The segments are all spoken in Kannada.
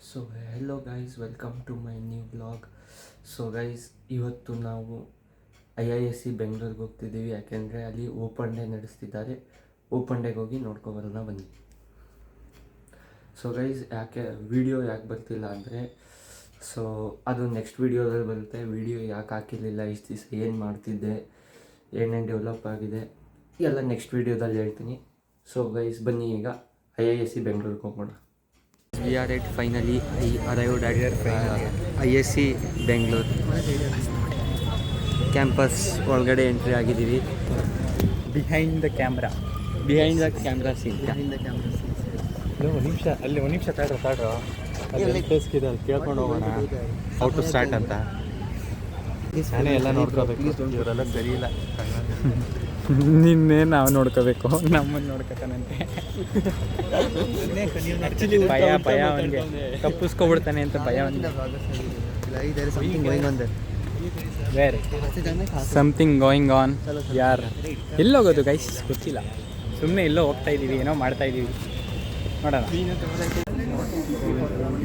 So hello guys, welcome to my new blog. So guys, ಇವತ್ತು ನಾವು IISc ಬೆಂಗಳೂರಿಗೆ ಹೋಗ್ತಿದ್ದೀವಿ. ಯಾಕೆಂದರೆ ಅಲ್ಲಿ ಓಪನ್ ಡೇ ನಡೆಸ್ತಿದ್ದಾರೆ. ಓಪನ್ ಡೇಗೆ ಹೋಗಿ ನೋಡ್ಕೊಬರೋಣ ಬನ್ನಿ. ಸೊ ಗೈಸ್, ವಿಡಿಯೋ ಯಾಕೆ ಬರ್ತಿಲ್ಲ ಅಂದರೆ ಅದು ನೆಕ್ಸ್ಟ್ ವೀಡಿಯೋದಲ್ಲಿ ಬರುತ್ತೆ. ವಿಡಿಯೋ ಯಾಕೆ ಹಾಕಿರಲಿಲ್ಲ, ಇಷ್ಟು ದಿವಸ ಏನು ಮಾಡ್ತಿದ್ದೆ, ಏನೇನು ಡೆವಲಪ್ ಆಗಿದೆ ಎಲ್ಲ ನೆಕ್ಸ್ಟ್ ವೀಡಿಯೋದಲ್ಲಿ ಹೇಳ್ತೀನಿ. ಸೊ ಗೈಸ್, ಬನ್ನಿ ಈಗ IISc ಬೆಂಗಳೂರಿಗೆ ಹೋಗೋಣ. We are at finally arrived at IISc Bengaluru campus ಒಳಗಡೆ ಎಂಟ್ರಿ ಆಗಿದ್ದೀವಿ. Behind the camera scene. ಒಂದು ನಿಮಿಷ ತಾಡ್ರ ಅಲ್ಲಿ ಫೇಸ್ಗಿದೆ, ಅಲ್ಲಿ ಕೇಳ್ಕೊಂಡು ಹೋಗೋಣ ಹೌ ಟು ಸ್ಟಾರ್ಟ್ ಅಂತ. ನಾನೇ ಎಲ್ಲ ನೋಡ್ಕೋಬೇಕು, ಇವರೆಲ್ಲ ಸರಿ ಇಲ್ಲ. ನಿನ್ನೆ ನಾವು ನೋಡ್ಕೋಬೇಕು, ನಮ್ಮನ್ನು ನೋಡ್ಕೊತಾನಂತೆ. ಭಯ ಅವನಿಗೆ ತಪ್ಪಿಸ್ಕೊಬಿಡ್ತಾನೆ ಅಂತ ಭಯ ಅವನಿಗೆ. Something going on. ಯಾರು ಎಲ್ಲೋಗೋದು ಗೈಸ್ ಗೊತ್ತಿಲ್ಲ, ಸುಮ್ಮನೆ ಎಲ್ಲೋ ಹೋಗ್ತಾ ಇದ್ದೀವಿ, ಏನೋ ಮಾಡ್ತಾ ಇದ್ದೀವಿ, ನೋಡೋಣ.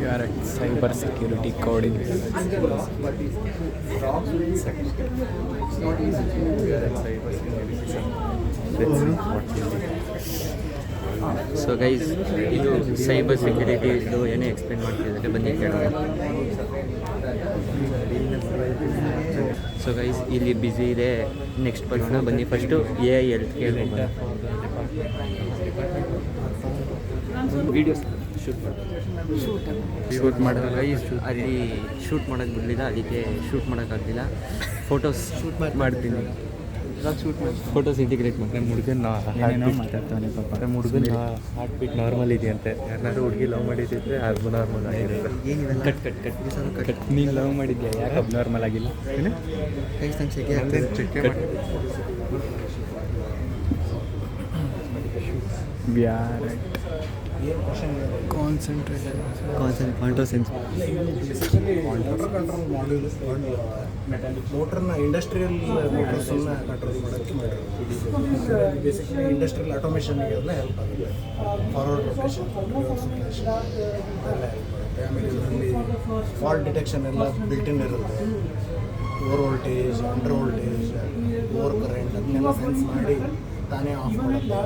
ಯಾರ cyber security coding. So guys, ಇದು ಸೈಬರ್ ಸೆಕ್ಯೂರಿಟಿ ಇದು ಏನೇ ಎಕ್ಸ್ಪ್ಲೇನ್ ಮಾಡ್ತಿದ್ದಾರೆ, ಬನ್ನಿ ಕೇಳೋಣ. ಸೊ ಗೈಸ್, ಇಲ್ಲಿ ಬ್ಯುಸಿ ಇದೆ, ನೆಕ್ಸ್ಟ್ ಬರೋಣ ಬನ್ನಿ. ಫಸ್ಟು AI ಹೆಲ್ತ್ ಕೇರ್ ಹೋಗೋಣ. ವೀಡಿಯೋಸ್ ಶೂಟ್ ಮಾಡೋದು ಗೈಸ್, ಅಲ್ಲಿ ಶೂಟ್ ಮಾಡೋಕ್ಕೆ ಬಿಡಲಿಲ್ಲ, ಅದಕ್ಕೆ ಶೂಟ್ ಮಾಡೋಕ್ಕಾಗಲಿಲ್ಲ. ಫೋಟೋಸ್ ಶೂಟ್ ಮಾಡ್ತೀನಿ, ಫೋಟೋಸ್ ಇಂಟಿಗ್ರೇಟ್ ಮಾಡಿ. ನಮ್ಮ ಹುಡುಗನ ಮಾತಾಡ್ತಾನೆ ಪಾಪ. ನಮ್ಮ ಹುಡುಗನ ಹಾರ್ಟ್ ಬೀಟ್ ನಾರ್ಮಲ್ ಇದೆಯಂತೆ. ಯಾರು ಹುಡುಗಿ ಲವ್ ಮಾಡಿದ್ದಿದ್ರೆ ಅಬ್ ನಾರ್ಮಲ್ ಆಗಿರುತ್ತೆ. ಕಟ್ ನೀನು ಲವ್ ಮಾಡಿದ್ಯಾ, ಯಾಕೆ ಅಬ್ ನಾರ್ಮಲ್ ಆಗಿಲ್ಲ? ಮೋಟ್ರನ್ನ ಇಂಡಸ್ಟ್ರಿಯಲ್ ಮೋಟರ್ಸನ್ನು ಕಂಟ್ರೋಲ್ ಮಾಡೋಕ್ಕೆ ಮಾಡಿರೋದು. ಬೇಸಿಕಲಿ ಇಂಡಸ್ಟ್ರಿಯಲ್ ಆಟೋಮೇಷನ್ಗೆ ಎಲ್ಲ ಹೆಲ್ಪ್ ಆಗುತ್ತೆ. ಫಾರ್ವರ್ಡ್ ರೊಟೇಷನ್, ರಿವರ್ಸ್ ರೊಟೇಷನ್ ಎಲ್ಲ ಹೆಲ್ಪ್ ಆಗುತ್ತೆ. ಆಮೇಲೆ ಇದರಲ್ಲಿ ಫಾಲ್ಟ್ ಡಿಟೆಕ್ಷನ್ ಎಲ್ಲ ಬಿಲ್ಟಿನ್ ಇರುತ್ತೆ. Over voltage, under voltage, over current ಅದನ್ನೆಲ್ಲ ಸೆನ್ಸ್ ಮಾಡಿ ತಾನೇ ಆಫ್ ಮಾಡುತ್ತೆ,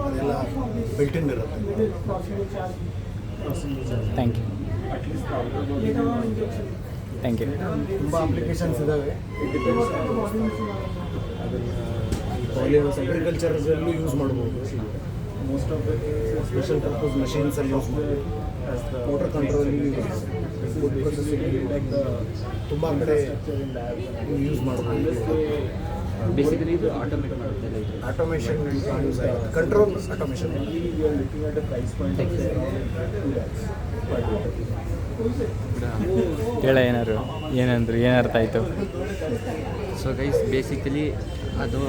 ಅದೆಲ್ಲ ಬಿಲ್ಟಿನ್ ಇರುತ್ತೆ. Thank you. ತುಂಬ ಅಪ್ಲಿಕೇಶನ್ಸ್ ಇದ್ದಾವೆ. ಅದನ್ನು ಅಗ್ರಿಕಲ್ಚರ್ಸಲ್ಲೂ ಯೂಸ್ ಮಾಡ್ಬೋದು. ಮೋಸ್ಟ್ ಆಫ್ ಸ್ಪೆಷಲ್ ಪರ್ಪಸ್ ಮಷೀನ್ಸಲ್ಲಿ ಯೂಸ್ ಮಾಡ್ಬೋದು. ಮೋಟರ್ ಕಂಟ್ರೋಲಿಂಗ್, ಫುಡ್ ಪ್ರೊಸೆಸಿಂಗ್ ತುಂಬ ಕಡೆ ಯೂಸ್ ಮಾಡ್ಬೋದು. ಬೇಸಿಕಲಿ ಇದು ಆಟೋಮೇಟ್ ಮಾಡುತ್ತೆ, ಆಟೋಮೇಷನ್ ಯೂಸ್ ಆಗುತ್ತೆ, ಕಂಟ್ರೋಲ್ ಆಟೋಮೇಷನ್. ಹೇಳ ಏನಂದ್ರು ಏನರ್ಥ ಆಯಿತು? ಸೊ ಗೈಸ್, ಬೇಸಿಕಲಿ ಅದು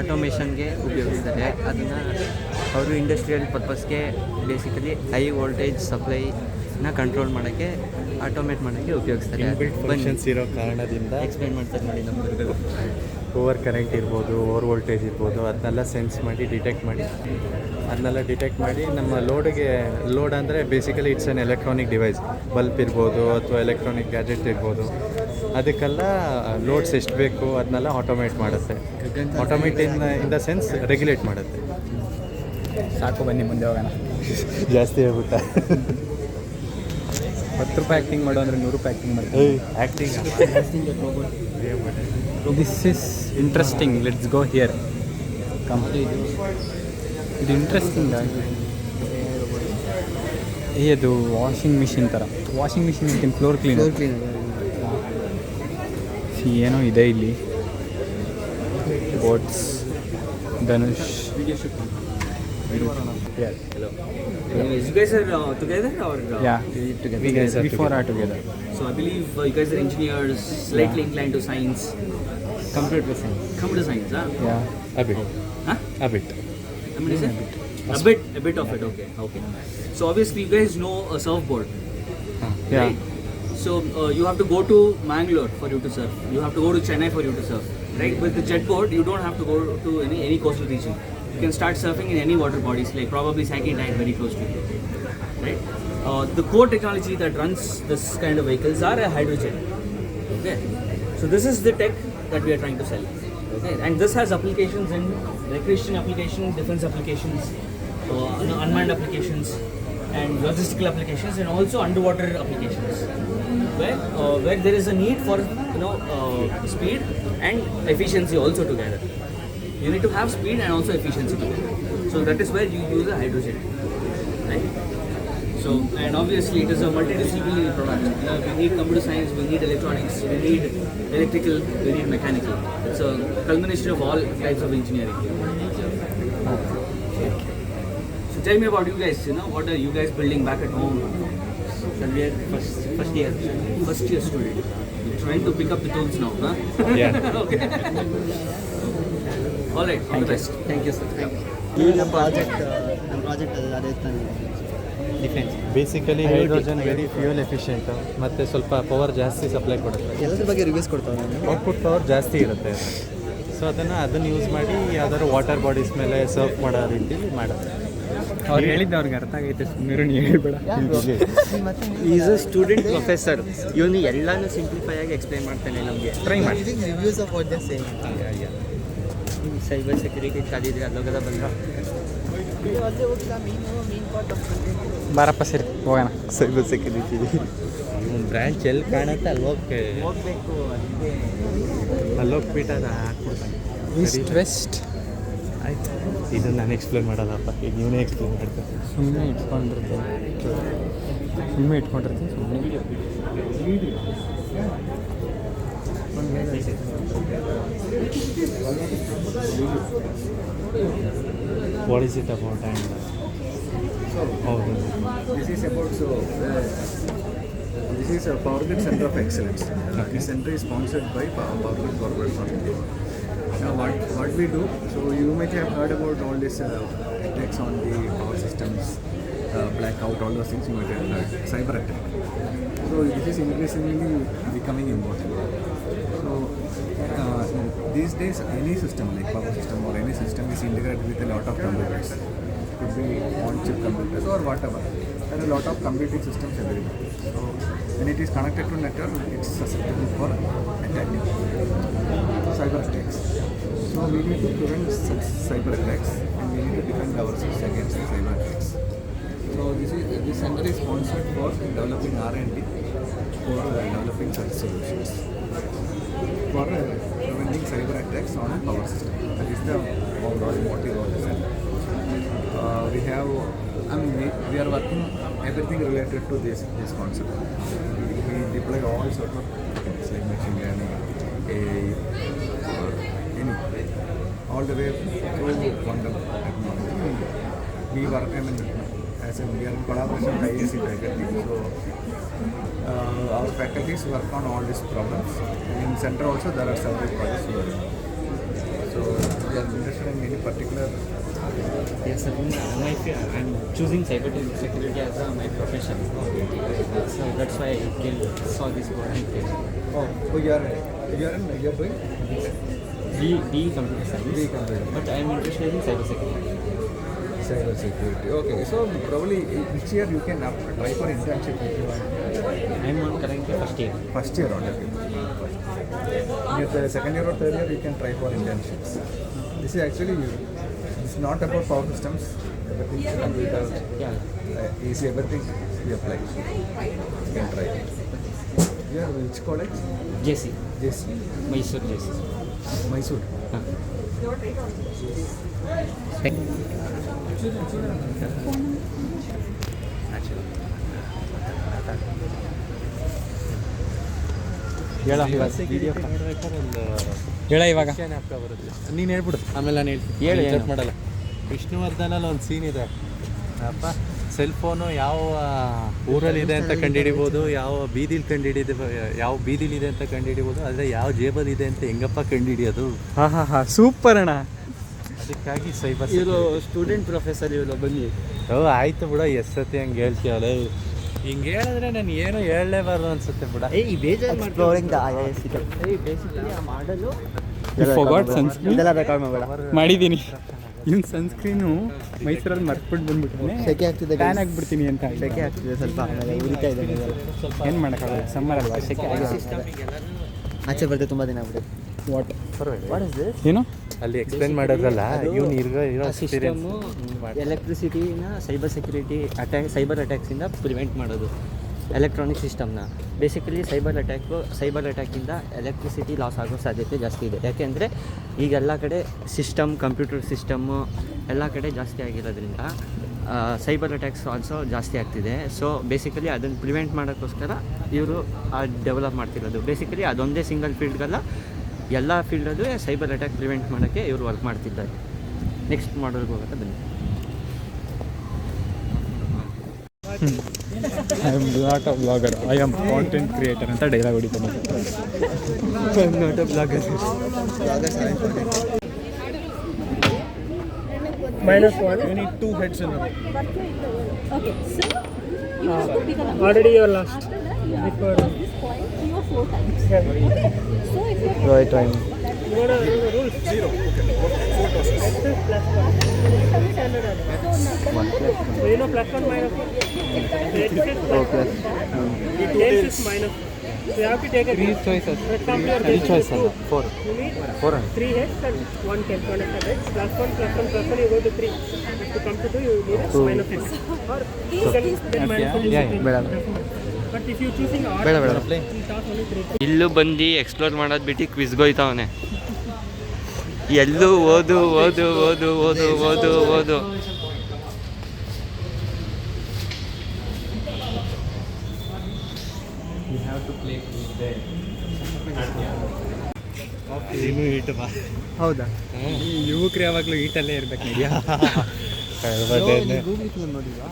ಆಟೋಮೇಷನ್ಗೆ ಉಪಯೋಗಿಸ್ತಾರೆ. ಅದನ್ನು ಅವರು ಇಂಡಸ್ಟ್ರಿಯಲ್ ಪರ್ಪಸ್ಗೆ ಬೇಸಿಕಲಿ ಹೈ ವೋಲ್ಟೇಜ್ ಸಪ್ಲೈನ ಕಂಟ್ರೋಲ್ ಮಾಡೋಕ್ಕೆ, ಆಟೋಮೇಟ್ ಮಾಡೋಕ್ಕೆ ಉಪಯೋಗಿಸ್ತಾರೆ. ಫಂಕ್ಷನ್ಸ್ ಇರೋ ಕಾರಣದಿಂದ ಎಕ್ಸ್ಪ್ಲೇನ್ ಮಾಡ್ತಾರೆ ನೋಡಿ ನಮ್ಮ ಗುರುಗಳು. ಓವರ್ ಕರೆಂಟ್ ಇರ್ಬೋದು, ಓವರ್ ವೋಲ್ಟೇಜ್ ಇರ್ಬೋದು, ಅದನ್ನೆಲ್ಲ ಸೆನ್ಸ್ ಮಾಡಿ ಡಿಟೆಕ್ಟ್ ಮಾಡಿ ನಮ್ಮ ಲೋಡ್ ಅಂದರೆ basically it's an electronic device. Bulb ಇರ್ಬೋದು ಅಥವಾ ಎಲೆಕ್ಟ್ರಾನಿಕ್ ಗ್ಯಾಜೆಟ್ ಇರ್ಬೋದು, ಅದಕ್ಕೆಲ್ಲ ಲೋಡ್ಸ್ ಎಷ್ಟು ಬೇಕು ಅದನ್ನೆಲ್ಲ ಆಟೋಮೇಟ್ ಮಾಡುತ್ತೆ. Automate in the sense regulate ಮಾಡುತ್ತೆ. ಸಾಕು, ಬನ್ನಿ ಮುಂದೆ ಹೋಗೋಣ. ಜಾಸ್ತಿ ಹೇಳ್ಬಿಟ್ಟ. 10 ರೂಪಾಯಿ ಆ್ಯಕ್ಟಿಂಗ್ ಮಾಡೋ ಅಂದರೆ 100 ರೂಪಾಯಿ ಆ್ಯಕ್ಟಿಂಗ್ ಮಾಡ್ತೀವಿ. This is interesting, let's go here. ಇದು ಇಂಟ್ರೆಸ್ಟಿಂಗ್ ಆಗಿ. ಅದು ವಾಷಿಂಗ್ ಮಿಷಿನ್ ಥರ. ವಾಷಿಂಗ್ ಮಿಷಿನ್ ಇರ್ತೀನಿ, ಫ್ಲೋರ್ ಕ್ಲೀನರ್. ಏನೋ ಇದೆ ಇಲ್ಲಿ. Boats, Dhanush. Hello. You guys are together or? Yeah, together. We four are together. So I believe you guys are engineers, slightly inclined to science. Computer science. Computer science, huh? Yeah, a bit. Huh? A bit. I mean, is it? A bit of it. Okay. So obviously you guys know a surfboard. Yeah. Right? So you have to go to Mangalore for you to surf. You have to go to Chennai for you to surf. Right? With the jet board, you don't have to go to any coastal region. You can start surfing in any water bodies, like probably Sakhi Tide very close to you. Right? The core technology that runs this kind of vehicles are a hydrogen. Okay, so this is the tech that we are trying to sell. Okay, and this has applications in recreation applications, defense applications, unmanned applications, and logistical applications, and also underwater applications, where there is a need for speed and efficiency also together. You need to have speed and also efficiency together. So that is where you use a hydrogen, right? So, and obviously it is a multidisciplinary product. We need computer science, we need electronics, we need electrical, we need mechanical. It's a culmination of all types of engineering. So tell me about you guys, what are you guys building back at home? So we are first year. First year student. You're trying to pick up the tools now, huh? Yeah. Okay. All right, all the best. Thank you, sir. ನಮ್ಮ ಪ್ರಾಜೆಕ್ಟ್ ಅದೇ ತಾನೆ defence. Basically hydrogen very fuel efficient ಮತ್ತು ಸ್ವಲ್ಪ ಪವರ್ ಜಾಸ್ತಿ ಸಪ್ಲೈ ಕೊಡುತ್ತೆ. ಎಲ್ಲದ್ರ ಬಗ್ಗೆ ರಿವ್ಯೂಸ್ ಕೊಡ್ತಾವೆ ನಾನು. ಔಟ್ಪುಟ್ ಪವರ್ ಜಾಸ್ತಿ ಇರುತ್ತೆ. ಸೊ ಅದನ್ನು ಯೂಸ್ ಮಾಡಿ ಯಾವ್ದಾದ್ರು ವಾಟರ್ ಬಾಡೀಸ್ ಮೇಲೆ ಸರ್ವ್ ಮಾಡೋ ರೀತಿಲಿ ಮಾಡೋದು. ಅವ್ರು ಹೇಳಿದ್ದು ಅವ್ರಿಗೆ ಅರ್ಥ ಆಗೈತೆ, ಸುಮ್ಮನೆ ನೀವು ಹೇಳ್ಬೇಡ. ಈಸ್ ಅ ಸ್ಟೂಡೆಂಟ್ ಪ್ರೊಫೆಸರ್, ಇವನು ಎಲ್ಲಾನು ಸಿಂಪ್ಲಿಫೈ ಆಗಿ ಎಕ್ಸ್ಪ್ಲೈನ್ ಮಾಡ್ತಾನೆ ನಮಗೆ. ಟ್ರೈ ಮಾಡಿ. Reviews of what they same. Cyber security ಕಲಿದ್ರೆ ಅಲ್ಲೋಗದ ಬಂದ ಬಾರಪ್ಪ ಸರಿ ಹೋಗೋಣ. ಸೈಬರ್ ಸೆಕ್ಯೂರಿಟಿ ಬ್ರ್ಯಾಂಚ್ ಎಲ್ಲಿ ಕಾಣುತ್ತೆ ಅಲ್ಲಿ ಹೋಗ್ಬೇಕು. ಅದಕ್ಕೆ ಅಲ್ಲೋಗ್ಬಿಟ್ಟು ಅದು ಹಾಕ್ಬಿಡ್ತಾನೆ. ಈಸ್ಟ್ ವೆಸ್ಟ್ ಆಯ್ತು, ಇದನ್ನು ನಾನು ಎಕ್ಸ್ಪ್ಲೇನ್ ಮಾಡೋದಪ್ಪ, ಈಗ ನೀವೇ ಎಕ್ಸ್ಪ್ಲೇನ್ ಮಾಡ್ತೀನಿ. ಸುಮ್ಮನೆ ಇಟ್ಕೊಂಡಿರ್ತೀನಿ ಸುಮ್ಮನೆ. What is it about and ಹೌದು This is about this is a Power Grid Center of Excellence. This center is sponsored by Power Grid Corporation of India. Now what we do, so you might have heard about all this attacks on the power systems, blackout, all those things you might have heard, cyber attack. So this is increasingly becoming important. So these days any system like power system or any system is integrated with a lot of computers. Could be on-chip computers or whatever. There are a lot of computing systems available. So when it is connected to network, it's susceptible for attacking cyber attacks. So we need to prevent such cyber attacks and we need to defend ourselves against the cyber attacks. So this center is sponsored for developing R&D for developing such solutions for preventing cyber attacks on a power system. That is the overall motive of the center. We are working everything related to this concept. We deploy all sort of things like machine learning, AI, or any, all the way through quantum technology. We work, we are in collaboration with IISc faculty. So our faculties work on all these problems. In center also there are several projects going. So we are interested in any particular. Yes, sir. I'm choosing cyber security as my profession. So that's why I saw this board and came. You are doing BE computer science. But I'm interested in cyber security. cyber security. Okay, so probably which year you can try for internship if you want? I'm on currently first year. First year only. In the second year or third year you can try for internships. This is actually it's not about power systems. Everything computer, easy everything we apply. You can try. You are which college? JC. JC. Mysore JC. Mysore. ಹೇಳ ಇವಾಗ ನೀನು ಹೇಳ್ಬಿಡು, ಆಮೇಲೆ ನಾನು ಹೇಳಿ, ಚೆಕ್ ಮಾಡಲ್ಲ. ವಿಷ್ಣುವರ್ಧನಲ್ಲಿ ಒಂದು ಸೀನ್ ಇದೆ ಅಪ್ಪ, ಸೆಲ್ ಫೋನು ಯಾವ ಊರಲ್ಲಿದೆ ಅಂತ ಕಂಡುಹಿಡಿಬೋದು, ಯಾವ ಬೀದಿಲಿದೆ ಅಂತ ಕಂಡುಹಿಡಿಬೋದು, ಆದರೆ ಯಾವ ಜೇಬಲ್ಲಿದೆ ಅಂತ ಹೆಂಗಪ್ಪ ಕಂಡುಹಿಡಿಯೋದು? ಹಾ ಸೂಪರ್ ಅಣ್ಣ. ಅದಕ್ಕಾಗಿ ಸೈಬರ್ ಇವರು ಸ್ಟೂಡೆಂಟ್ ಪ್ರೊಫೆಸರ್ ಇವರು ಬನ್ನಿ. ಆಯ್ತು ಬಿಡ, ಎಷ್ಟೊತ್ತಿ ಹಂಗೆ ಹೇಳ್ತೀಯಲ್ಲ. ಹಿಂಗೆ ಹೇಳಿದ್ರೆ ನಾನು ಏನೋ ಹೇಳಲೇಬಾರ್ದು ಅನ್ಸುತ್ತೆ ಬಿಡ. Exploring the IISc. ಬೇಸಿಕಲಿ ಆ ಮಾಡಲು ಮಾಡಿದ್ದೀನಿ. ಇವ್ನ ಸನ್ಸ್ಕ್ರೀನು ಮೈಸೂರಲ್ಲಿ ಮರ್ತ್ಬಿಟ್ಟು ಬಂದ್ಬಿಟ್ಟಿದ್ದಾನೆ. ಸೆಕೆ ಆಗ್ತಿದೆ ಟ್ಯಾನ್ ಆಗಿಬಿಡ್ತೀನಿ ಅಂತ. ಸೆಕೆ ಆಗ್ತಿದೆ ಸ್ವಲ್ಪ, ಆಮೇಲೆ ಉರಿತಾ ಇದೆ. ಏನು ಮಾಡೋಕ್ಕಾಗಲ್ಲ, ಸಮ್ಮರ್ ಅಲ್ವಾ, ಸೆಕೆ ಆಗಿ ಆಚೆ ಬರ್ತದೆ ತುಂಬ ದಿನ ಆಗ್ಬಿಡುತ್ತೆ. What what is this? ಏನು ಅಲ್ಲಿ ಎಕ್ಸ್ಪ್ಲೇನ್ ಮಾಡೋದ್ರಲ್ಲ, ಇವ್ನು ಇರೋ ಸಿಸ್ಟಮು ಎಲೆಕ್ಟ್ರಿಸಿಟಿನ ಸೈಬರ್ ಅಟ್ಯಾಕ್ಸಿಂದ ಪ್ರಿವೆಂಟ್ ಮಾಡೋದು. ಎಲೆಕ್ಟ್ರಾನಿಕ್ ಸಿಸ್ಟಮ್ನ ಬೇಸಿಕಲಿ ಸೈಬರ್ ಅಟ್ಯಾಕಿಂದ ಎಲೆಕ್ಟ್ರಿಸಿಟಿ ಲಾಸ್ ಆಗೋ ಸಾಧ್ಯತೆ ಜಾಸ್ತಿ ಇದೆ. ಯಾಕೆಂದರೆ ಈಗ ಎಲ್ಲ ಕಡೆ ಕಂಪ್ಯೂಟರ್ ಸಿಸ್ಟಮ್ಮು ಎಲ್ಲ ಕಡೆ ಜಾಸ್ತಿ ಆಗಿರೋದ್ರಿಂದ ಸೈಬರ್ ಅಟ್ಯಾಕ್ಸ್ ಆಲ್ಸೋ ಜಾಸ್ತಿ ಆಗ್ತಿದೆ. ಸೊ ಬೇಸಿಕಲಿ ಅದನ್ನು ಪ್ರಿವೆಂಟ್ ಮಾಡೋಕ್ಕೋಸ್ಕರ ಇವರು ಡೆವಲಪ್ ಮಾಡ್ತಿರೋದು. ಬೇಸಿಕಲಿ ಅದೊಂದೇ ಸಿಂಗಲ್ ಫೀಲ್ಡ್ಗಲ್ಲ, ಎಲ್ಲ ಫೀಲ್ಡಲ್ಲೂ ಸೈಬರ್ ಅಟ್ಯಾಕ್ ಪ್ರಿವೆಂಟ್ ಮಾಡೋಕ್ಕೆ ಇವರು ವರ್ಕ್ ಮಾಡ್ತಿದ್ದಾರೆ. ನೆಕ್ಸ್ಟ್ ಮಾಡಲ್ಗೆ ಹೋಗುತ್ತೆ ಬನ್ನಿ. I am not a blogger, I am content creator ಅಂತ ಡೈಲಾಗ್ ಹೊಡಿತಾನೆ. Not a blogger. -1. You need 2 heads in a row. Okay, so you have to pick a number. Already you are last. After that, you have to press this point 3 or 4 times. Okay. So if you are Right time. you know the rules. 0. Okay. 4 tosses. X is +1. So you know +1 -1. X is +1. X is -1. So you have to take a 3 choices. For example, you are 3 getting choices two. ಅಲ್ಲ, 4. You need 4 3 heads and 1 can connect the heads. +1, +1, you go to 3. To come to 2, you need a -6. Or you can then -1. ಬೇಡ But if you choosing odd, ಬೇಡ you toss only 3 times. ಇಲ್ಲೂ ಬಂದು ಎಕ್ಸ್ಪ್ಲೋರ್ ಮಾಡೋದು ಬಿಟ್ಟು ಕ್ವಿಜ್ಗೆ ಹೋಯ್ತಾವನೆ. ಎಲ್ಲೂ ಓದು ಓದು ಓದು ಓದು ಓದು ಓದು. ಹೌದಾ? ಈ ಯುವಕರು ಯಾವಾಗಲೂ ಈಟಲ್ಲೇ ಇರ್ಬೇಕು. Google film ನೋಡಿಲ್ವಾ?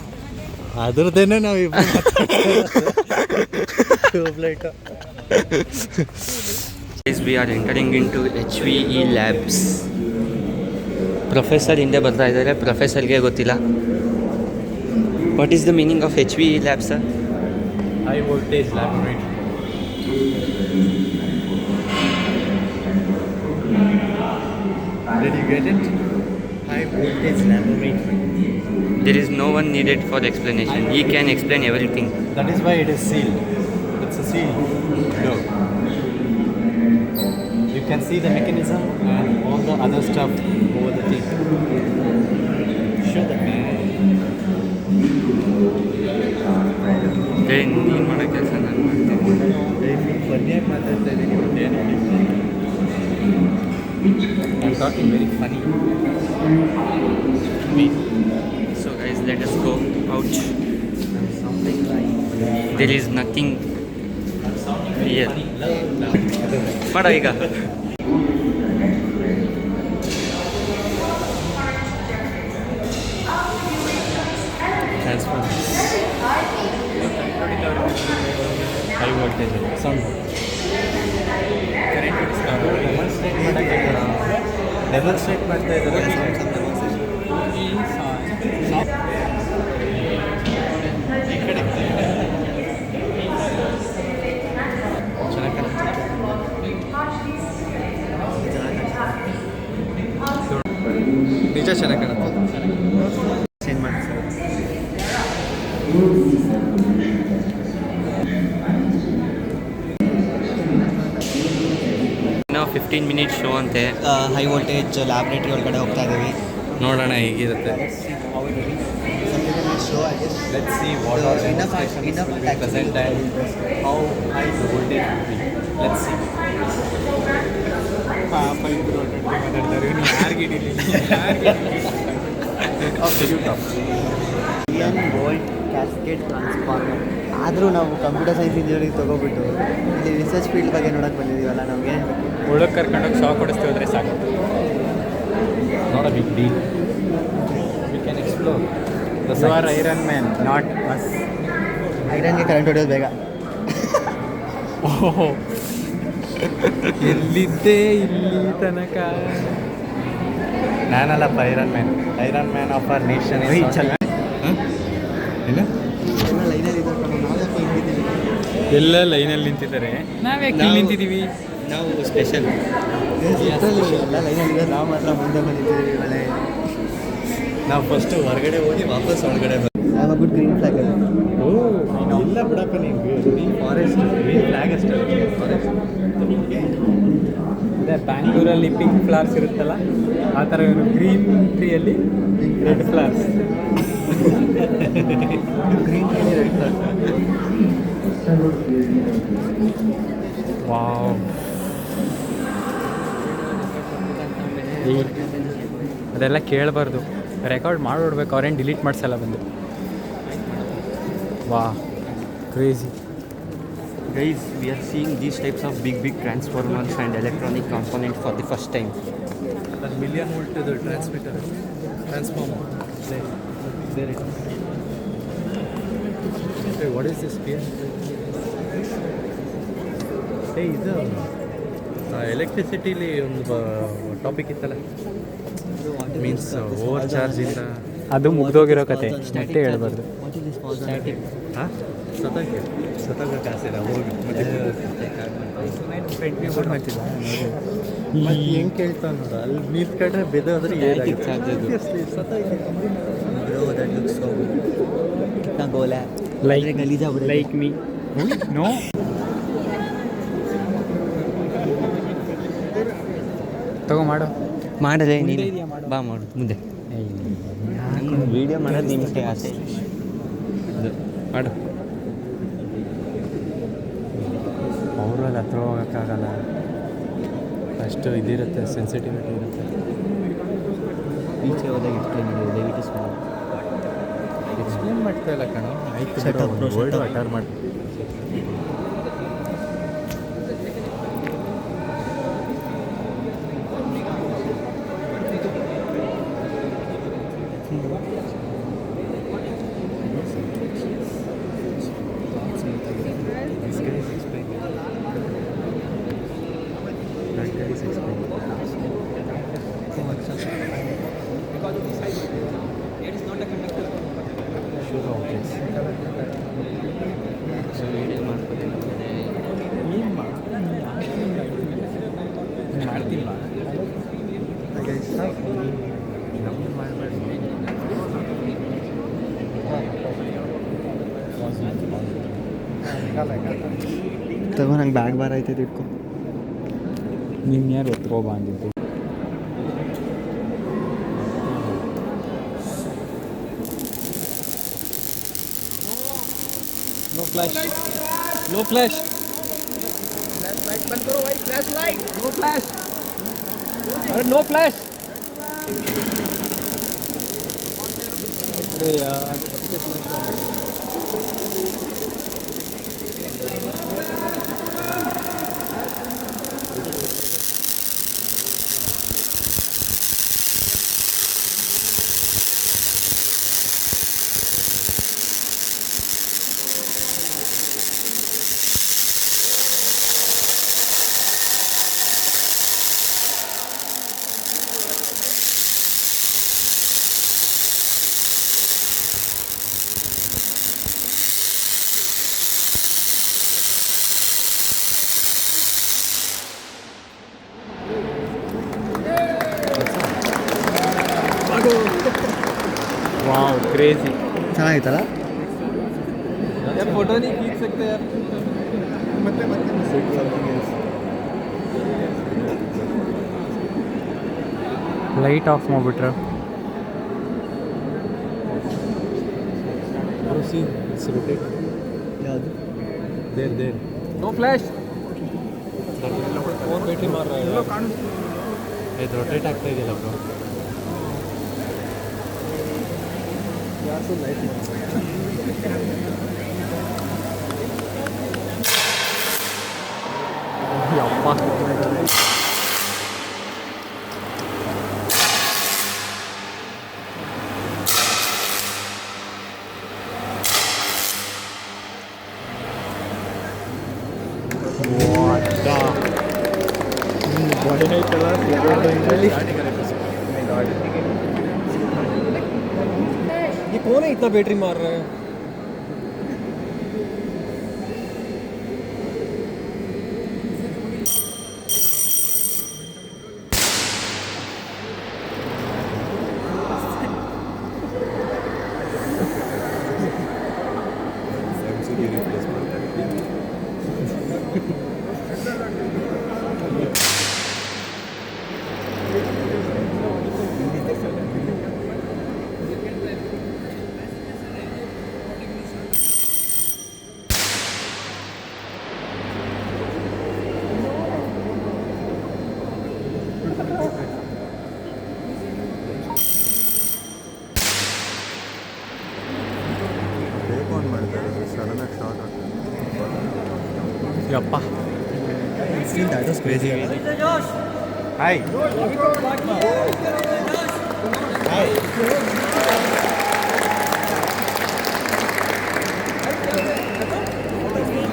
ಅದ್ರದ್ದೇನೆ ನಾವು We are entering into HVE labs. Professor ಹಿಂದೆ ಬರ್ತಾ ಇದ್ದಾರೆ, ಪ್ರೊಫೆಸರ್ಗೆ ಗೊತ್ತಿಲ್ಲ. What is the meaning of HVE labs sir? High voltage laboratory. Did you get it? High voltage laboratory. There is no one needed for explanation. He can explain everything. That is why it is sealed. It's a sealed door. You can see the mechanism and all the other stuff over the thing. Show the man. ನೀನು ಮಾಡೋ ಕೆಲಸ ನಾನು ಮಾಡ್ತೀನಿ. ಫನ್ನಿಯಾಗಿ ಮಾತಾಡ್ತಾ ಇದ್ದೀನಿ, ಏನು I'm talking very funny. So guys, let us go out. There is nothing here. ಮಾಡ ಈಗ. ಹೈ ವೋಲ್ಟೇಜ್ ಸೌಂಡ್ ಡೆಮಾನ್ಸ್ಟ್ರೇಟ್ ಮಾಡ್ತಾ ಇದ್ದಾರೆ. ನಿಜ ಚೆನ್ನಾಗಿ ಕಾಣುತ್ತೆ. ಚೇಂಜ್ ಮಾಡಿ ಸರ್. ನಾವು 15 ಮಿನಿಟ್ ಶೋ ಅಂತೆ. ಹೈ ವೋಲ್ಟೇಜ್ ಲ್ಯಾಬ್ರೇಟರಿ ಒಳಗಡೆ ಹೋಗ್ತಾ ಇದ್ದೀವಿ. ನೋಡೋಣ ಹೇಗಿರುತ್ತೆ. Let's see what all demonstrations will be present and how high the voltage will be. Let's see. ಪಾಪ ಇಬ್ಬರು ಮಾತಾಡ್ತಾರೆ, ಇವ್ನು ಯಾರಿಗೆ ವೋಲ್ಟ್ ಕ್ಯಾಸ್ಕೇಡ್ ಟ್ರಾನ್ಸ್ಫಾರ್ಮರ್. ಆದರೂ ನಾವು ಕಂಪ್ಯೂಟರ್ ಸೈನ್ಸ್ ಇಂಜಿನಿಯರಿಂಗ್ ತೊಗೊಬಿಟ್ಟು ಇಲ್ಲಿ ರಿಸರ್ಚ್ ಫೀಲ್ಡ್ ಬಗ್ಗೆ ನೋಡೋಕೆ ಬಂದಿದ್ದೀವಲ್ಲ, ನಮಗೆ ಹುಡುಗ ಕರ್ಕೊಂಡೋಗಿ ಶಾಕ್ ಹೊಡಿಸ್ತೀವಿ ಹೋದರೆ ಸಾಕು. Not a big deal. We can explore. You are iron man, not us. ಐರನ್ಗೆ ಕರೆಂಟ್ ಹೊಡೆಯೋದು ಬೇಗ. ಓಹೋ, ಎಲ್ಲಿದ್ದೆ ಇಲ್ಲಿ ತನಕ. ನಾನಲ್ಲಪ್ಪ iron man of our nation. ಏನು ಲೈನಲ್ಲಿ ಇದ್ದಾರೆ, ಎಲ್ಲ ಲೈನಲ್ಲಿ ನಿಂತಿದ್ದಾರೆ, ನಾವ್ಯಾಕೆ ಇಲ್ಲಿ ನಿಂತಿದ್ದೀವಿ? ನಾವು ಸ್ಪೆಷಲ್ ಎಲ್ಲ ಲೈನಲ್ಲಿ ಇದ್ದಾರೆ, ನಾವು ಮಾತ್ರ ಮುಂದೆ ಬಂದಿದ್ದೀವಿ. ಒಳ್ಳೆ ನಾವು ಫಸ್ಟು ಹೊರಗಡೆ ಹೋಗಿ ವಾಪಸ್ ಒಳಗಡೆ have a good green flag. ಓ ಇಲ್ಲ ಬಿಡಪ್ಪ ನೀವು ಗ್ರೀನ್ ಫಾರೆಸ್ಟ್ ಗ್ರೀನ್ ಫ್ಲಾಗ್ ಅಷ್ಟೇ ಫಾರೆಸ್ಟ್. ಅದೇ ಬ್ಯಾಂಗ್ಳೂರಲ್ಲಿ ಪಿಂಕ್ ಫ್ಲವರ್ಸ್ ಇರುತ್ತಲ್ಲ ಆ ಥರ ಇವನು ಗ್ರೀನ್ ಟ್ರೀಯಲ್ಲಿ red flowers. Green red flag. Wow, ಅದೆಲ್ಲ ಕೇಳಬಾರ್ದು, ರೆಕಾರ್ಡ್ ಮಾಡಿಬಿಡ್ಬೇಕು, ಅವ್ರೇನು ಡಿಲೀಟ್ ಮಾಡಿಸಲ್ಲ ಬಂದು. ವಾ crazy. Guys, we are seeing these types of big transformers and electronic components for the first time. ಅದು million volt transmitter transformer. There it is. Hey, what is this here? Hey, ಇದು ಎಲೆಕ್ಟ್ರಿಸಿಟಿಲಿ ಒಂದು ಟಾಪಿಕ್ ಇತ್ತಲ್ಲ, ಮೀನ್ಸ್ ಓವರ್ ಚಾರ್ಜಿಂದ ಅದು ಮುಗ್ದೋಗಿರೋ ಕತೆ, ಮತ್ತೆ ಹೇಳ್ಬಾರ್ದು. ಹಾಂ ಸತಾಗ ಕಾಸಿಲ್ಲ ಹೋಗಿ ಮತ್ತೆ ಹೆಂಗೆ ಕೇಳ್ತಾವ ನೋಡು, ಅಲ್ಲಿ ನಿಂತ್ಕೊಂಡ್ರೆ ಬೆದೋದ್ರೆ ಲೈಕ್ ಮೀ ನೋ. ತಗೋ ಮಾಡು. ಮಾಡಲೇ ನೀನು ಬಾ ಮಾಡು ಮುಂದೆ. ವಿಡಿಯೋ ಮಾಡೋದು ನಿಮಗೆ ಆಸೆ. ಮಾಡು. ಅವರಲ್ಲಿ ಹತ್ರ ಹೋಗೋಕ್ಕಾಗಲ್ಲ, ಅಷ್ಟು ಇದಿರುತ್ತೆ, ಸೆನ್ಸಿಟಿವಿಟಿ ಇರುತ್ತೆ. ಈಚೆ ಹೋದಾಗ ಎಕ್ಸ್ಪ್ಲೇನ್ ಮಾಡಿ, ದಯವಿಟ್ಟು ಎಕ್ಸ್ಪ್ಲೇನ್ ಮಾಡ್ತಾ ಇಲ್ಲ ಕಣ. ಆಯ್ತು ವರ್ಡ್ ಅಟಾರ್ ಮಾಡಿ. ತಗೋ, ನಂಗೆ ಬ್ಯಾಗ್ ಬಾರ ಐತೆ, ಇಟ್ಕೊ. ನಿನ್ನ ಯಾರು ಒತ್ಕೋಬಾ ಅಂದಿದ್ದು? No flash, no flash, flash बंद करो भाई, फ्लैश लाइट, नो फ्लैश, अरे नो फ्लैश. अरे यार वाह क्रेजी. ಚೆನ್ನಾಗಿತ್ತಲ್ಲ? यार फोटो नहीं खींच सकते यार. ಲೈಟ್ ಆಫ್ ಮಾಡಿಬಿಟ್ರೆ ಯಾವುದು? There no flash. Phone battery ಮಾರ ಇದು ರೊಟೇಟ್ ಆಗ್ತಾ ಇದೆಯಲ್ಲ ಬ್ರೋ. ಯಪ್ಪ बॉडी नहीं चला ये कौन है इतना बैटरी मार रहा है? ಬೇಕು ಅಂತ ಮಾಡ್ತಾರೆ ಸಡನ್ನಾಗಿ ಶಾರ್ಟ್ ಆಗ್ತದೆ. ಯಪ್ಪ ಹಾಯ್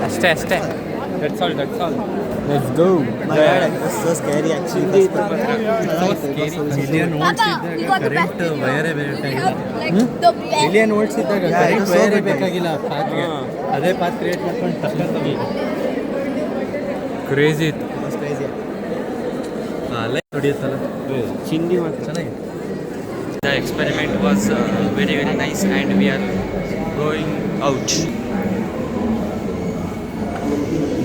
ಅಷ್ಟೇ ದಟ್ಸ್ ಆಲ್ ಲೆಟ್ಸ್ ಗೋ. ಇಲ್ಲಿಯನ್ ಕರೆಂಟ್ ವಯರೇ ಬೇಕಾಗಿಲ್ಲ. ಇಲ್ಲಿಯನ್ ಓಡಿಸಿದ್ದಾಗ ಕರೆಂಟ್ ವಯರೇ ಬೇಕಾಗಿಲ್ಲ ಪಾತ್ಗೆ. ಅದೇ ಪಾತ್ ಕ್ರಿಯೇಟ್ ಮಾಡ್ಕೊಂಡು ತಗೊಂಡು ಕ್ರೇಜಿ ಇತ್ತು. ಲೈಕ್ ಹೊಡಿಯುತ್ತಲ್ಲ ಚಿಂದಿ ಮತ್ತು ಚೆನ್ನಾಗಿ. The experiment was very nice and we are going out.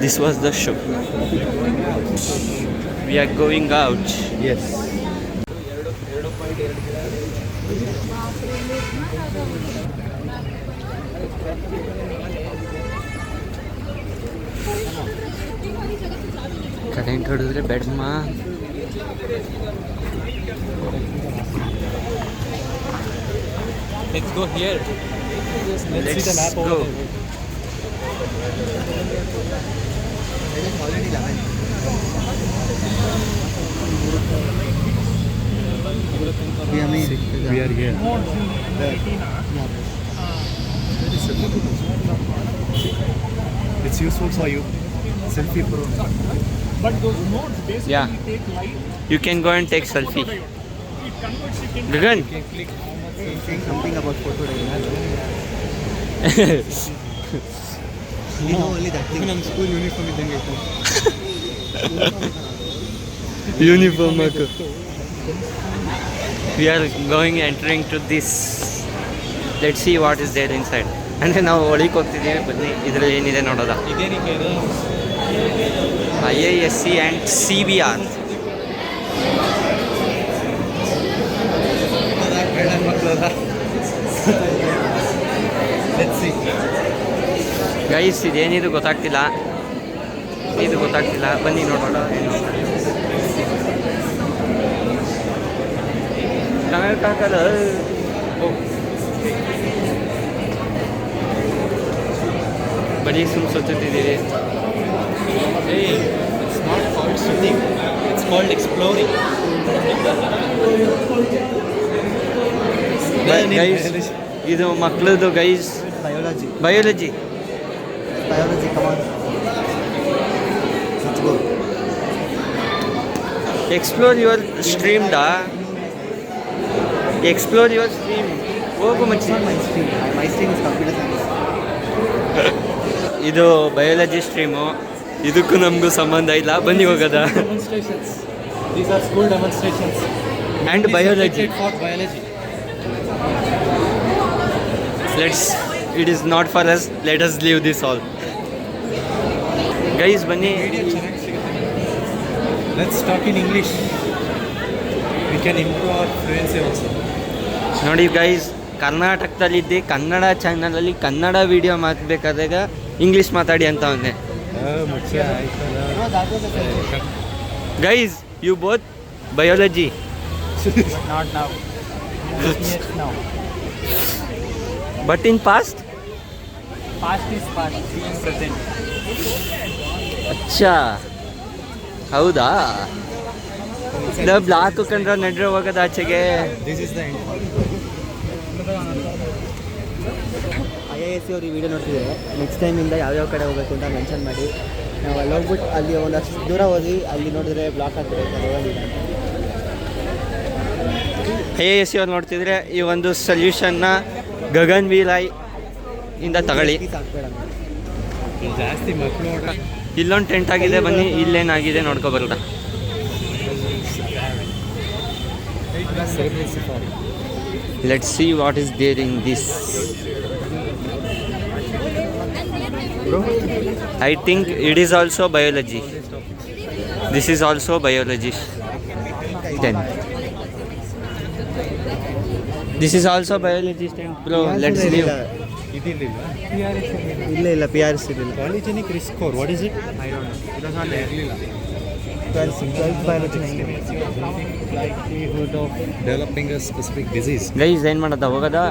This was the show. We are going out. Yes current ಹೊಡೆದ್ರೆ ಬೆಡ್ಮ. Let's go here. Let's go. We are here. It's useful for you. Selfie pro. Yeah. You can go and take selfie. Gagan. Something about photo. Only that thing. ನಮ್ಮ ಸ್ಕೂಲ್ ಯೂನಿಫಾರ್ಮ್ ಇದ್ದಂಗೆ ಐತೆ. Uniform ಹಾಕು. We are entering to this. Let's see what is there inside. ಅಂದರೆ ನಾವು ಒಳಗೆ ಹೋಗ್ತಿದ್ದೀವಿ. ಬನ್ನಿ ಇದರಲ್ಲಿ ಏನಿದೆ ನೋಡೋದ. IISc and CBR. ಗೈಸ್ ಇದೇನಿದು ಗೊತ್ತಾಗ್ತಿಲ್ಲ. ಬನ್ನಿ ನೋಡೋಣ ಏನು. ಬರೀ ಸುತ್ತಿದ್ದೀವಿ. It's not called swimming. It's called exploring. Guys ಇದು ಮಕ್ಕಳದು guys. Biology come on. Explore your stream ಹೋಗು ಮಚ್ಚಿ. ಮೈ ಸ್ಟ್ರೀಮ್ ಇಸ್ ಕಂಪ್ಯೂಟರ್ ಸೈನ್ಸ್. ಇದು ಬಯೋಲಜಿ ಸ್ಟ್ರೀಮು. ಇದಕ್ಕೂ ನಮಗೂ ಸಂಬಂಧ ಇಲ್ಲ. ಬನ್ನಿ ಹೋಗೋದ. Demonstrations. These are school demonstrations. And biology. For biology. It is not for us. Let us leave this all. Guys, ಬನ್ನಿ. Let's talk in English. We can improve our fluency also. ನೋಡಿ ಗೈಸ್, ಕರ್ನಾಟಕದಲ್ಲಿದ್ದೆ ಕನ್ನಡ ಚಾನಲಲ್ಲಿ ಕನ್ನಡ ವಿಡಿಯೋ ಮಾತಾಡಬೇಕಾದಾಗ ಇಂಗ್ಲೀಷ್ ಮಾತಾಡಿ ಅಂತ ಅವನ್ನೇ. ಮುಚ್ಚೆ ಆಯ್ತಲ್ಲ. Guys, you both biology. Not now. Yes, now. But in past. Past is past. Being present. ಅಚ್ಚಾ, ಹೌದಾ? ಬ್ಲಾಕ್ ಕಂಡ್ರೆ ನಡ್ರೆ ಹೋಗೋದು ಆಚೆಗೆ. This is the end. IISc ಅವರು ಈ ವಿಡಿಯೋ ನೋಡ್ತಿದ್ದಾರೆ. ನೆಕ್ಸ್ಟ್ ಟೈಮಿಂದ ಯಾವ್ಯಾವ ಕಡೆ ಹೋಗಬೇಕು ಅಂತ ಮೆನ್ಷನ್ ಮಾಡಿ. ನಾವು ಅಲ್ಲಿ ಹೋಗ್ಬಿಟ್ಟು ಅಲ್ಲಿ ಒಂದಷ್ಟು ದೂರ ಹೋಗಿ ಅಲ್ಲಿ ನೋಡಿದ್ರೆ ಬ್ಲಾಕ್ ಆಗ್ತಿರುತ್ತೆ. IISc ಅವ್ರು ನೋಡ್ತಿದ್ರೆ ಈ ಒಂದು ಸೊಲ್ಯೂಷನ್ನ ಗಗನ್ ವೀರಾಯ್ ಇಂದ ತಗೊಳ್ಳಿ. ಜಾಸ್ತಿ ಮಕ್ಕಳು ನೋಡ್ರೆ ಇಲ್ಲೊಂದು ಟೆಂಟ್ ಆಗಿದೆ, ಬನ್ನಿ ಇಲ್ಲೇನಾಗಿದೆ ನೋಡ್ಕೊಬರೋದ. Let's see what is there in this. Bro? I think it is also biology. This is also biology. Then this is also biology stand. Bro, let's leave. ಇಲ್ಲ ಪಿ ಆರ್ ಸಿ ಇಲ್ಲ polygenic risk score what is it I don't know it was not there 12th biology likelihood of developing a specific disease guys ಏನು ಮಾಡೋದ ಹೋಗೋದಾ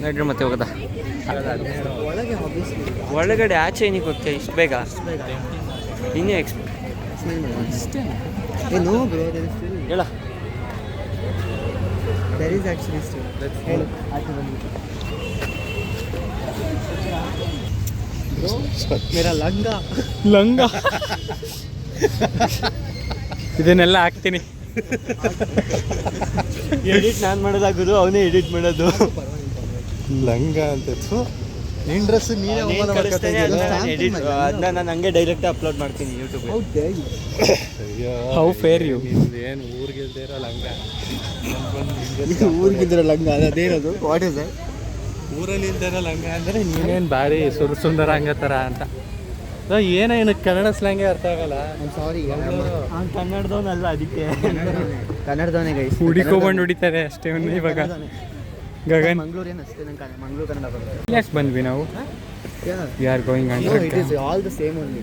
ನಡ್ರಿ ಮತ್ತೆ ಹೋಗೋದಾ ಒಳಗೆ ಆಬ್ವಿಯಸ್ಲಿ ಒಳಗಡೆ ಆಚೆ ಏನಕ್ಕೆ ಹೋಗ್ತೀಯ ಇಷ್ಟು ಬೇಗ ಇನ್ನೂ ನೋ ಬ್ರೋ ಹೇಳ there is actually still let's ಹೇಳು ಆಚೆ ಬನ್ನಿ ಬ್ರೋ ಮೇರಾ ಲಂಗ ಇದನ್ನೆಲ್ಲ ಹಾಕ್ತೀನಿ. ಎಡಿಟ್ ನಾನು ಮಾಡೋದಾಗೋದು ಅವನೇ ಎಡಿಟ್ ಮಾಡೋದು. ಲಂಗ ಅಂತ ನಿನ್ನ ಡ್ರೆಸ್ ನೀನೇ ಎಡಿಟ್ ಅದನ್ನ ನಾನು ಹಂಗೆ ಡೈರೆಕ್ಟ್ ಅಪ್ಲೋಡ್ ಮಾಡ್ತೀನಿ ಯೂಟ್ಯೂಬ್ಗೆ. How fair you. ಏನು ಊರಿಗಿಲ್ದಿರೋ ಲಂಗ ಊರಿಗಿದ್ರೆ ಲಂಗ ಅದೇನದು ವಾಟ್ ಇಸ್ ದಟ್ ಊರಲ್ಲಿ ಇಲ್ದಿರೋ ಲಂಗ ಅಂದರೆ ನೀನೇನು ಭಾರಿ ಸುಂದರಾಂಗ ಥರ ಅಂತ ಏನೇನು ಕನ್ನಡ ಸ್ಲ್ಯಾಂಗೇ ಅರ್ಥ ಆಗಲ್ಲ. ಸಾರಿ ಕನ್ನಡದವನಲ್ಲ ಅದಕ್ಕೆ ಕನ್ನಡದವನೇ ಗೈಸ್ ಹುಡಿಕೋಬಂಡು ಹೊಡಿತಾರೆ ಅಷ್ಟೇ ಇವಾಗ. ಗಗನ್ ಮಂಗಳೂರು ಏನು ಅಷ್ಟೇ ನಂಗೆ ಮಂಗಳೂರು ಕನ್ನಡ ಬರುತ್ತೆ. ಯಾಕೆ ಬಂದ್ವಿ ನಾವು? We are going it is all the same only.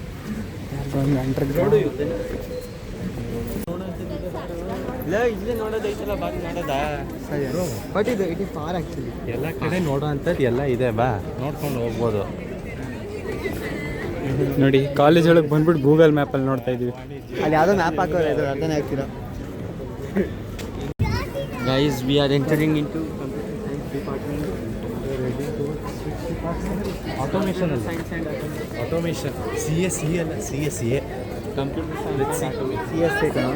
ಇಲ್ಲೇ ನೋಡೋದೈತಲ್ಲ ಬಾರಿ ನೋಡೋದಾ ಬಟ್ ಇದು ಇಟ್ ಈಸ್ ಫಾರ್ ಆ್ಯಕ್ಚುಲಿ. ಎಲ್ಲ ಕಡೆ ನೋಡೋ ಅಂಥದ್ದು ಎಲ್ಲ ಇದೆ, ಬಾ ನೋಡ್ಕೊಂಡು ಹೋಗ್ಬೋದು. ನೋಡಿ ಕಾಲೇಜ್ ಒಳಗೆ ಬಂದ್ಬಿಟ್ಟು ಗೂಗಲ್ ಮ್ಯಾಪಲ್ಲಿ ನೋಡ್ತಾ ಇದೀವಿ. ಅಲ್ಲಿ ಯಾವುದೋ ಮ್ಯಾಪ್ ಹಾಕೋರು ಇದು ಅರ್ಥನೇ ಆಗ್ತೀರಾ. Guys we are entering into computer science department. Automation ಅಲ್ಲ, ಆಟೋಮೇಷನ್ CSE ಅಲ್ಲ, CSA ಕಂಪ್ಯೂಟರ್ ಸೈನ್ಸ್ CSA ಕಣ.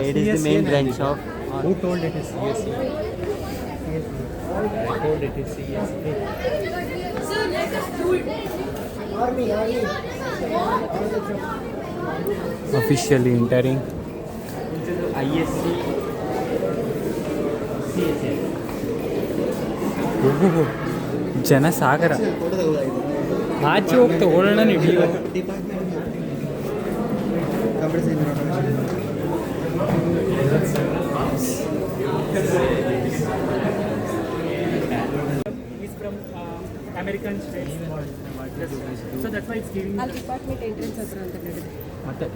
it is the main branch of Who told it is CSE? I told it is CSA. Officially entering ISC CSA. ಜನ ಸಾಗರ. ಆಚೆ ಹೋಗ್ತಾ ಓಡೋಣ ಹಿಡಿಯೋ. Computer science is from American states. So that's why it's giving. ಅಲ್ಲಿ ಡಿಪಾರ್ಟ್ಮೆಂಟ್ ಎಂಟ್ರೆನ್ಸ್ ಹತ್ರ ಅಂತ ಹೇಳಿದೆ.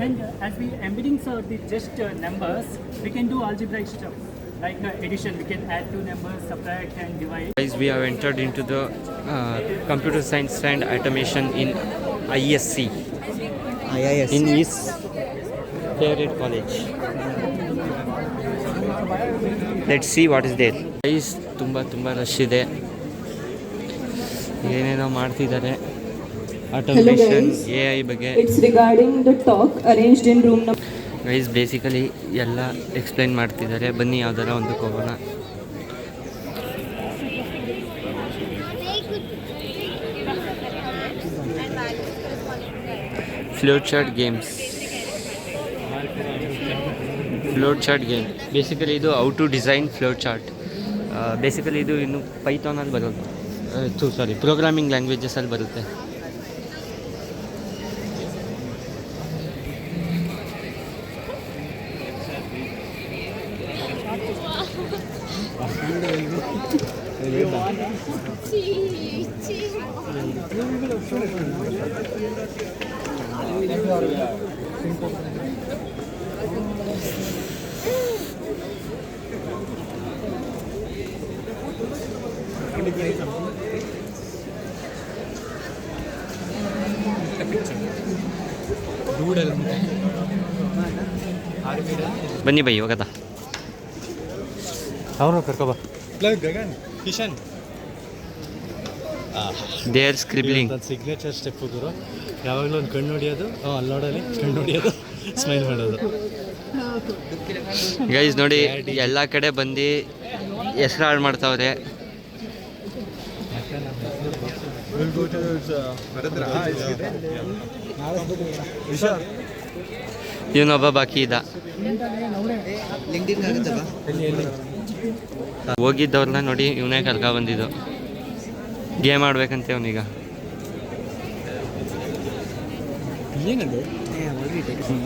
And as we embedding the just numbers, we can do algebraic stuff like addition. We can add two numbers, subtract and divide. Guys, we have entered into the computer science and automation in ISC in his favorite college. Let's see what is there. Guys, ತುಂಬ ರಶ್ ಇದೆ, ಏನೇನೋ ಮಾಡ್ತಿದ್ದಾರೆ ಆಟೋಮೇಷನ್ AI ಬಗ್ಗೆ. It's regarding the talk arranged in room number. Guys basically ಎಲ್ಲ ಎಕ್ಸ್ಪ್ಲೈನ್ ಮಾಡ್ತಿದ್ದಾರೆ. ಬನ್ನಿ ಯಾವ್ದಾರ ಒಂದಕ್ಕೆ ಹೋಗೋಣ. ಫ್ಲೋಟ್ ಚಾರ್ಟ್ ಗೇಮ್ ಬೇಸಿಕಲಿ ಇದು how to design float chart. Basically ಇದು ಇನ್ನು ಪೈಥಾನಲ್ಲಿ ಬರೋದು, ಸಾರಿ ಪ್ರೋಗ್ರಾಮಿಂಗ್ ಲ್ಯಾಂಗ್ವೇಜಸಲ್ಲಿ ಬರುತ್ತೆ. ಬನ್ನಿ ಬೈ ಹೋಗದ. ಅವನು ಕರ್ಕೊಬಾ. Gagan, Kishan, they are scribbling. Signature step ಗುರು. ಯಾವಾಗಲೂ ಒಂದು ಕಣ್ಣು ಹೊಡಿಯೋದು, ಅಲ್ಲಿ ನೋಡಲಿ ಕಣ್ಣು ಹೊಡಿಯೋದು, ಸ್ಮೈಲ್ ಮಾಡೋದು. ಗೈಸ್ ನೋಡಿ ಎಲ್ಲ ಕಡೆ ಬಂದು ಹೆಸರು ಹಾಳು ಮಾಡ್ತಾವ್ರೆ. ಇವನೊಬ್ಬ ಬಾಕಿ ಇದ್ದ. ಹೋಗಿದ್ದವ್ರನ್ನ ನೋಡಿ ಇವನೇ ಕರ್ಕ ಬಂದಿದ್ದು. ಗೇಮ್ ಆಡ್ಬೇಕಂತೆ ಅವನೀಗ. ಏನದು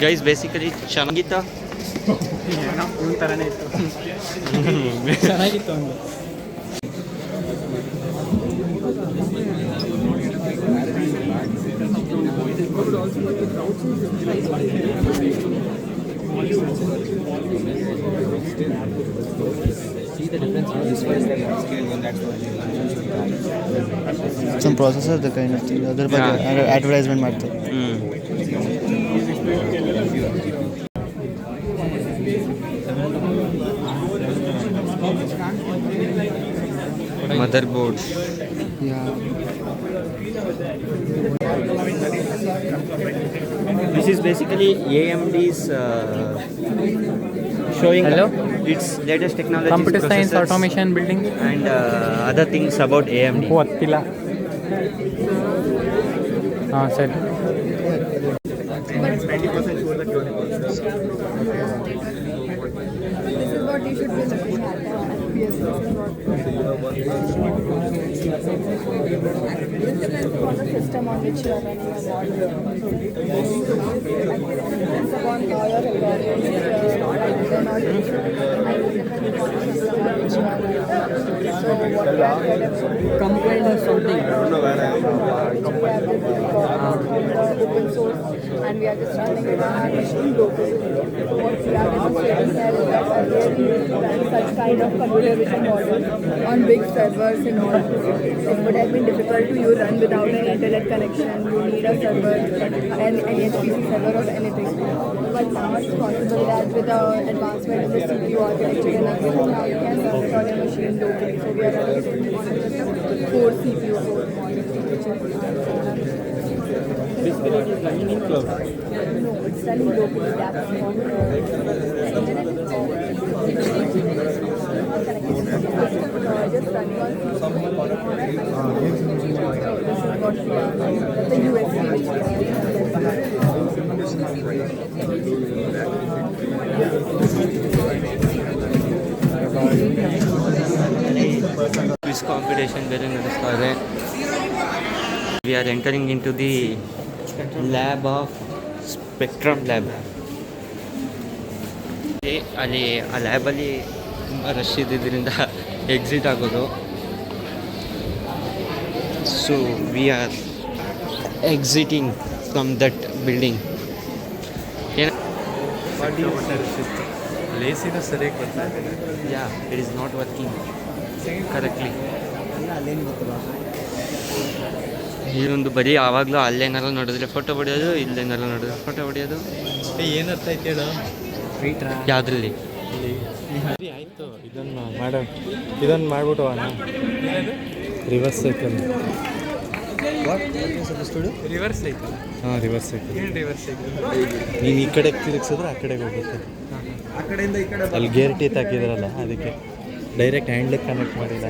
ಗೈಸ್ ಬೇಸಿಕಲಿ ಚೆನ್ನಾಗಿತ್ತಾ? ಇವನ್ ಥರನೇ ಇತ್ತು. ಚೆನ್ನಾಗಿತ್ತು ಒಂದು. Some processor the kind of thing. Other advertisement ಮಾಡ್ತಾರೆ. Motherboard. Yeah. This is basically AMD's showing its latest technology, computer science automation building and other things about AMD. ಗೊತ್ತಿಲ್ಲ. ಹಾಂ ಸರಿ. This is what you should be looking at. FPS. This depends upon the system on which you are running your model. Depends upon how your algorithms are not so what we are complaint something. open source and we are just running it on our machine locally. What we are demonstrating here is that earlier we used to run such kind of computer vision models on big servers and all. It would have been difficult to you run without an internet connection. You need a server, an HPC server or anything. But now it's possible that with the advancement in the CPU architecture and everything, now you can run it on your machine locally. So we are running it on just a 4 CPU core model, which is Basically it is running in cloud. no, it's running locally. That's just running on CPU. So this is what we are. That's the USB which we Quiz competition ಬೇರೆ ನಡೆಸ್ತಾ ಇದೆ. We are entering into the lab of Spectrum Lab. ಅಲ್ಲಿ ಆ ಲ್ಯಾಬಲ್ಲಿ ತುಂಬ ರಶ್ ಇದ್ದಿದ್ದರಿಂದ ಎಕ್ಸಿಟ್ ಆಗೋದು. So we are exiting from that building. ಲೇಸಿನೂ ಸರಿಯಾಗಿ ಬರ್ತಾ ಇದೆ. Yeah it is not working correctly. ಈ ಒಂದು ಬರೀ ಆವಾಗಲೂ ಅಲ್ಲೇನಾರು ನೋಡಿದ್ರೆ ಫೋಟೋ ಹೊಡೆಯೋದು, ಇಲ್ಲೇನಾರು ನೋಡಿದ್ರೆ ಫೋಟೋ ಹೊಡೆಯೋದು. ಏನರ್ಥ ಆಯ್ತು ಹೇಳು? ಯಾವುದ್ರಲ್ಲಿ? ಆಯಿತು, ಇದನ್ನು ಮಾಡಿಬಿಟ್ಟು ಅಣ್ಣ ರಿವರ್ಸ್ ಸೈಕಲ್. Reverse cycle? ಹಾಂ, ರಿವರ್ಸ್ ಸೈಕಲ್. ರಿವರ್ಸ್ ಸೈಕಲ್ ನೀನು ಈ ಕಡೆಗೆ ತಿರುಗಿಸಿದ್ರೆ ಆ ಕಡೆಗೆ ಹೋಗುತ್ತೆ. ಆ ಕಡೆಯಿಂದ ಈ ಕಡೆ ಅಲ್ಲಿ ಗೇರ್ ಟೀತ್ ಹಾಕಿದ್ರಲ್ಲ, ಅದಕ್ಕೆ ಡೈರೆಕ್ಟ್ ಹ್ಯಾಂಡ್ಲಿಗೆ ಕನೆಕ್ಟ್ ಮಾಡಿಲ್ಲ.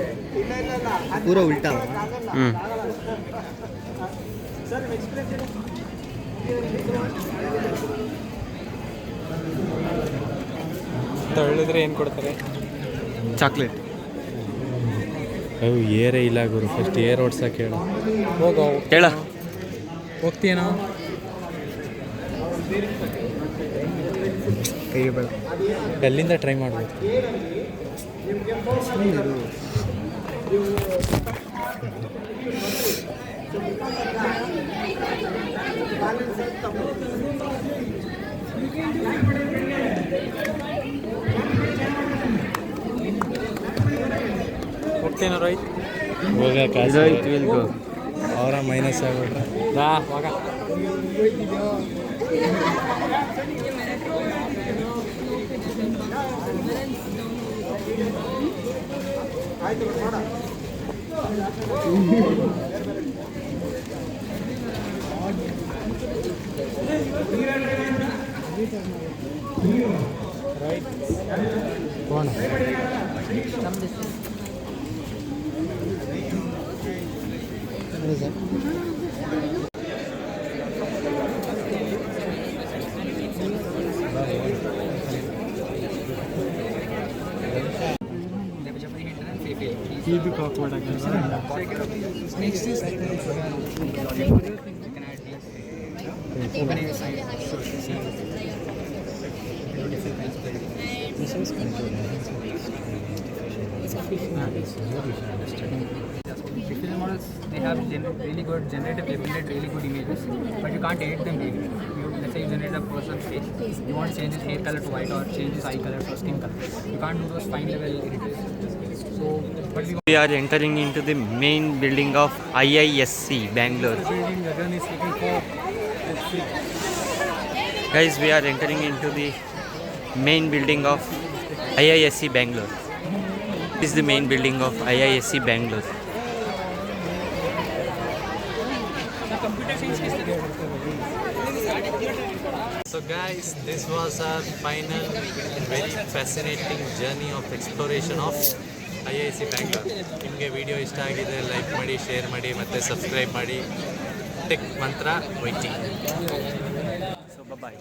ಪೂರ ಉಲ್ಟಾ. ಹ್ಞೂ. ತಳ್ಳಿದ್ರೆ ಏನು ಕೊಡ್ತಾರೆ? ಚಾಕ್ಲೇಟ್. ಅವು ಏರೇ ಇಲ್ಲ ಗುರು, ಫಸ್ಟ್ ಏರ್ ಓಡ್ಸಕ್ಕೆ ಹೇಳು. ಹೋಗೋ ಹೇಳ. ಹೋಗ್ತೀಯೇನೋ? ಅಲ್ಲಿಂದ ಟ್ರೈ ಮಾಡ್ಬೋದು. ಹೋಗ್ತೀನೋ ರೋಹಿತ್? ಹೋಗಕ್ಕೆ ರೋಹಿತ್ ವಿಲ್ ಗೋ. ಅವರ ಮೈನಸ್ ಆಗ್ಬಿಟ್ರೆ ಬಾ ಹೋಗ. ಹೋಗೋಣ. ಇದು ಕಾಕ್ ಮಾಡಕ್ಕೆ opening science. Different models, they have really good generative, they generate really good images, but you can't edit them really. Let's say you generate a person's face, you want to change his hair color to white or change his eye color or skin color. You can't do those fine level edits. So, but We are entering into the main building of IISc Bangalore. building the run is taking for, let's see. Guys, we are entering into the main building of IISc Bangalore. This is the main building of IISc Bangalore. So guys, this was our final very fascinating journey of exploration of IISc Bangalore. ನಿಮಗೆ ವಿಡಿಯೋ ಇಷ್ಟ ಆಗಿದೆ ಲೈಕ್ ಮಾಡಿ, ಶೇರ್ ಮಾಡಿ ಮತ್ತು ಸಬ್ಸ್ಕ್ರೈಬ್ ಮಾಡಿ. ಟೆಕ್ ಮಂತ್ರ ವೈಟಿ. So bye bye.